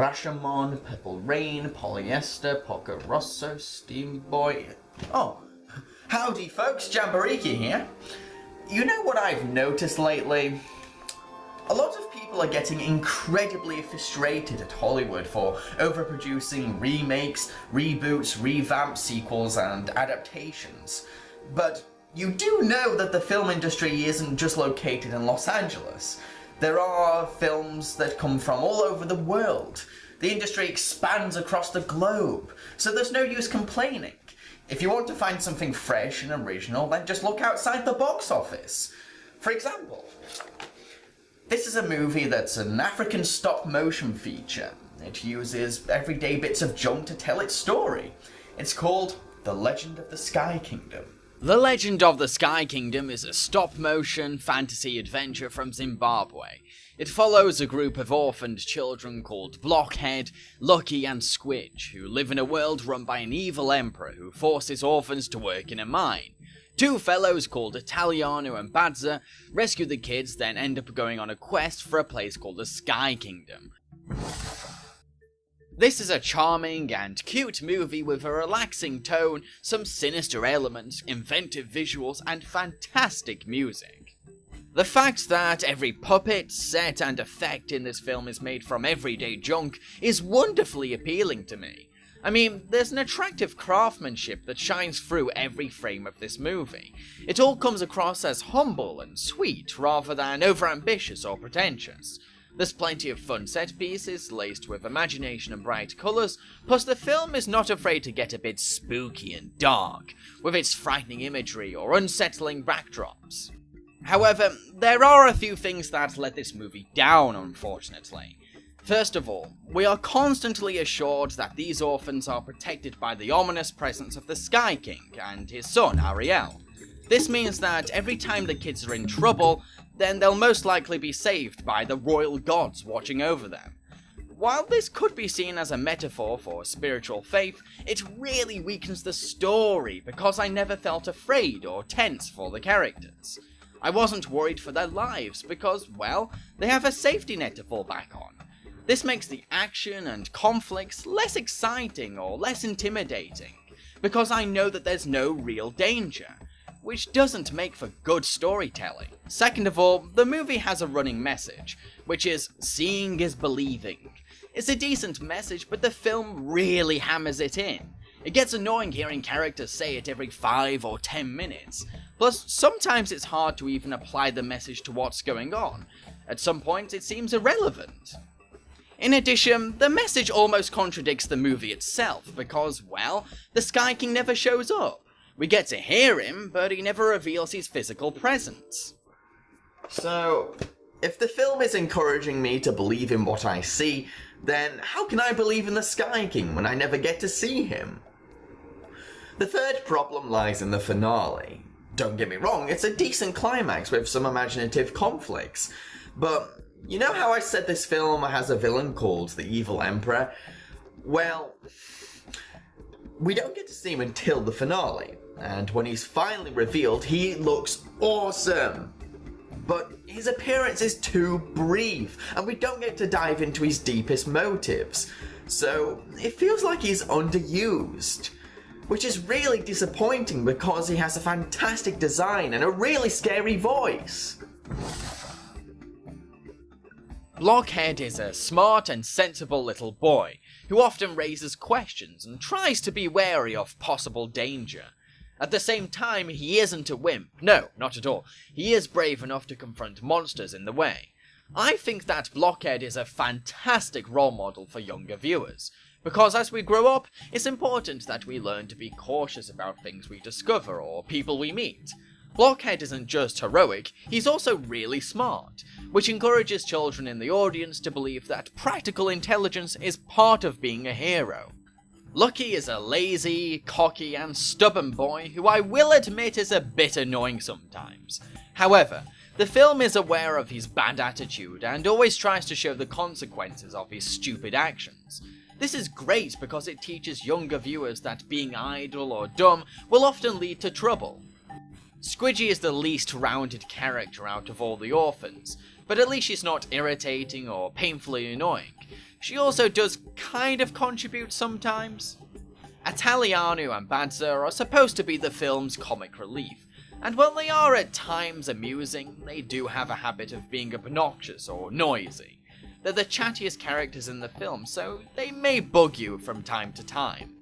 Rashomon, Purple Rain, Polyester, Poco Rosso, Steam Boy. Oh, howdy folks, Jambareeqi here. You know what I've noticed lately? A lot of people are getting incredibly frustrated at Hollywood for overproducing remakes, reboots, revamps, sequels, and adaptations. But you do know that the film industry isn't just located in Los Angeles. There are films that come from all over the world. The industry expands across the globe, so there's no use complaining. If you want to find something fresh and original, then just look outside the box office. For example, this is a movie that's an African stop-motion feature. It uses everyday bits of junk to tell its story. It's called The Legend of the Sky Kingdom. The Legend of the Sky Kingdom is a stop-motion fantasy adventure from Zimbabwe. It follows a group of orphaned children called Blockhead, Lucky and Squidge, who live in a world run by an evil emperor who forces orphans to work in a mine. Two fellows called Italiano and Badza rescue the kids, then end up going on a quest for a place called the Sky Kingdom. This is a charming and cute movie with a relaxing tone, some sinister elements, inventive visuals, and fantastic music. The fact that every puppet, set, and effect in this film is made from everyday junk is wonderfully appealing to me. I mean, there's an attractive craftsmanship that shines through every frame of this movie. It all comes across as humble and sweet, rather than overambitious or pretentious. There's plenty of fun set pieces, laced with imagination and bright colours, plus the film is not afraid to get a bit spooky and dark, with its frightening imagery or unsettling backdrops. However, there are a few things that let this movie down, unfortunately. First of all, we are constantly assured that these orphans are protected by the ominous presence of the Sky King and his son, Ariel. This means that every time the kids are in trouble, then they'll most likely be saved by the royal gods watching over them. While this could be seen as a metaphor for spiritual faith, it really weakens the story because I never felt afraid or tense for the characters. I wasn't worried for their lives because, well, they have a safety net to fall back on. This makes the action and conflicts less exciting or less intimidating, because I know that there's no real danger, which doesn't make for good storytelling. Second of all, the movie has a running message, which is seeing is believing. It's a decent message, but the film really hammers it in. It gets annoying hearing characters say it every 5 or 10 minutes. Plus, sometimes it's hard to even apply the message to what's going on. At some points, it seems irrelevant. In addition, the message almost contradicts the movie itself because, well, the Sky King never shows up. We get to hear him, but he never reveals his physical presence. So, if the film is encouraging me to believe in what I see, then how can I believe in the Sky King when I never get to see him? The third problem lies in the finale. Don't get me wrong, it's a decent climax with some imaginative conflicts, but you know how I said this film has a villain called the Evil Emperor? Well, we don't get to see him until the finale, and when he's finally revealed, he looks awesome. But his appearance is too brief, and we don't get to dive into his deepest motives, so it feels like he's underused. Which is really disappointing because he has a fantastic design and a really scary voice. Blockhead is a smart and sensible little boy who often raises questions and tries to be wary of possible danger. At the same time, he isn't a wimp. No, not at all. He is brave enough to confront monsters in the way. I think that Blockhead is a fantastic role model for younger viewers, because as we grow up, it's important that we learn to be cautious about things we discover or people we meet. Blockhead isn't just heroic, he's also really smart, which encourages children in the audience to believe that practical intelligence is part of being a hero. Lucky is a lazy, cocky, and stubborn boy who I will admit is a bit annoying sometimes. However, the film is aware of his bad attitude and always tries to show the consequences of his stupid actions. This is great because it teaches younger viewers that being idle or dumb will often lead to trouble. Squidgy is the least rounded character out of all the orphans, but at least she's not irritating or painfully annoying. She also does kind of contribute sometimes. Italiano and Badza are supposed to be the film's comic relief, and while they are at times amusing, they do have a habit of being obnoxious or noisy. They're the chattiest characters in the film, so they may bug you from time to time.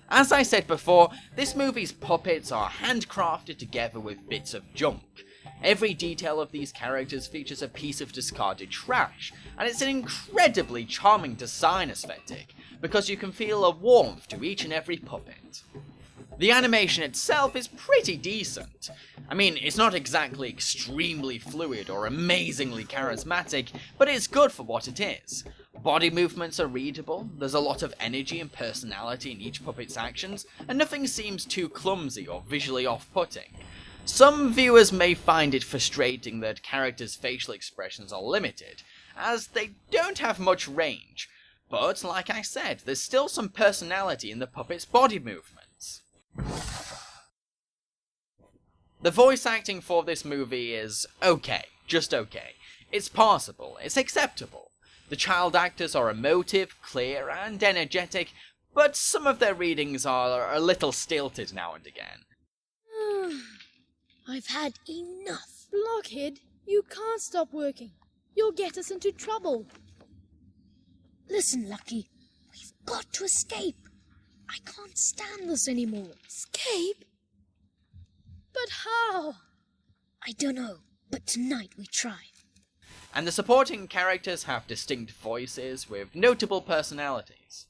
As I said before, this movie's puppets are handcrafted together with bits of junk. Every detail of these characters features a piece of discarded trash, and it's an incredibly charming design aesthetic, because you can feel a warmth to each and every puppet. The animation itself is pretty decent. I mean, it's not exactly extremely fluid or amazingly charismatic, but it's good for what it is. Body movements are readable, there's a lot of energy and personality in each puppet's actions, and nothing seems too clumsy or visually off-putting. Some viewers may find it frustrating that characters' facial expressions are limited, as they don't have much range, but like I said, there's still some personality in the puppet's body movements. The voice acting for this movie is okay, just okay. It's passable, it's acceptable. The child actors are emotive, clear, and energetic, but some of their readings are a little stilted now and again. I've had enough. Blockhead, you can't stop working. You'll get us into trouble. Listen, Lucky, we've got to escape. I can't stand this anymore. Escape? But how? I don't know, but tonight we try. And the supporting characters have distinct voices with notable personalities.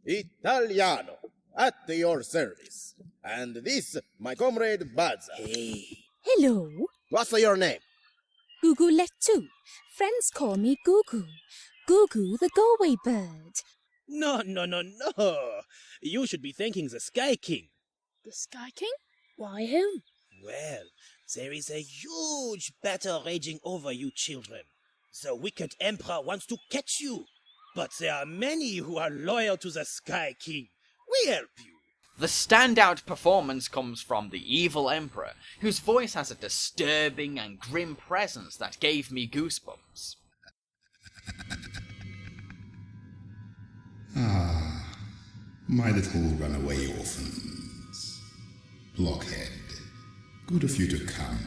Italiano, at your service. And this, my comrade Badza. Hey. Hello, What's your name? Gugu Letu. Friends call me Gugu. Gugu the Galway bird. No. You should be thanking the Sky King. The Sky King? Why him? Well, there is a huge battle raging over you children. The wicked Emperor wants to catch you. But there are many who are loyal to the Sky King. We help you. The standout performance comes from the evil Emperor, whose voice has a disturbing and grim presence that gave me goosebumps. Ah, my little runaway orphans. Blockhead, good of you to come.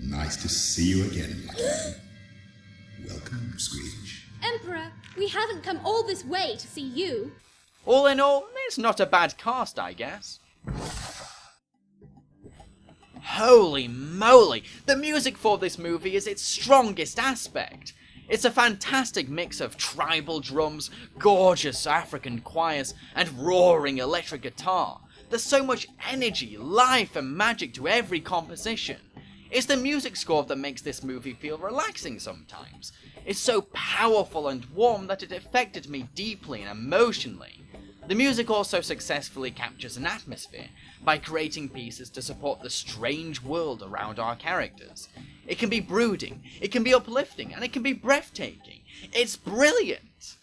Nice to see you again, Lucky. Welcome, Screech. Emperor, we haven't come all this way to see you. All in all, it's not a bad cast, I guess. Holy moly! The music for this movie is its strongest aspect. It's a fantastic mix of tribal drums, gorgeous African choirs, and roaring electric guitar. There's so much energy, life, and magic to every composition. It's the music score that makes this movie feel relaxing sometimes. It's so powerful and warm that it affected me deeply and emotionally. The music also successfully captures an atmosphere by creating pieces to support the strange world around our characters. It can be brooding, it can be uplifting, and it can be breathtaking. It's brilliant!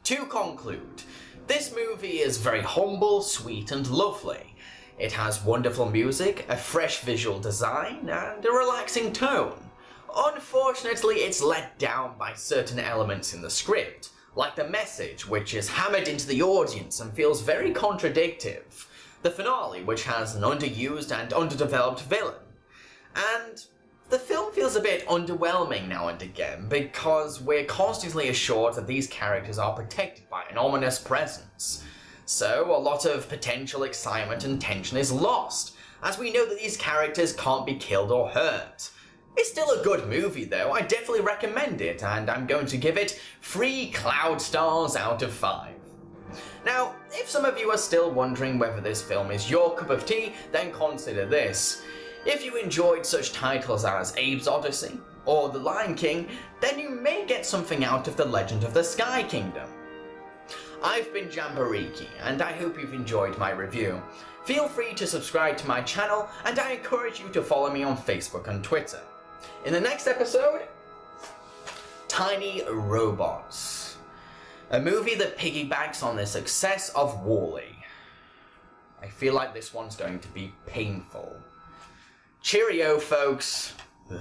To conclude, this movie is very humble, sweet, and lovely. It has wonderful music, a fresh visual design, and a relaxing tone. Unfortunately, it's let down by certain elements in the script, like the message, which is hammered into the audience and feels very contradictory, the finale, which has an underused and underdeveloped villain, and the film feels a bit underwhelming now and again because we're constantly assured that these characters are protected by an ominous presence. So a lot of potential excitement and tension is lost, as we know that these characters can't be killed or hurt. It's still a good movie though, I definitely recommend it, and I'm going to give it 3 cloud stars out of 5. Now, if some of you are still wondering whether this film is your cup of tea, then consider this. If you enjoyed such titles as Abe's Odyssey or The Lion King, then you may get something out of The Legend of the Sky Kingdom. I've been Jambareeqi, and I hope you've enjoyed my review. Feel free to subscribe to my channel, and I encourage you to follow me on Facebook and Twitter. In the next episode, Tiny Robots, a movie that piggybacks on the success of WALL-E. I feel like this one's going to be painful. Cheerio, folks. Ugh.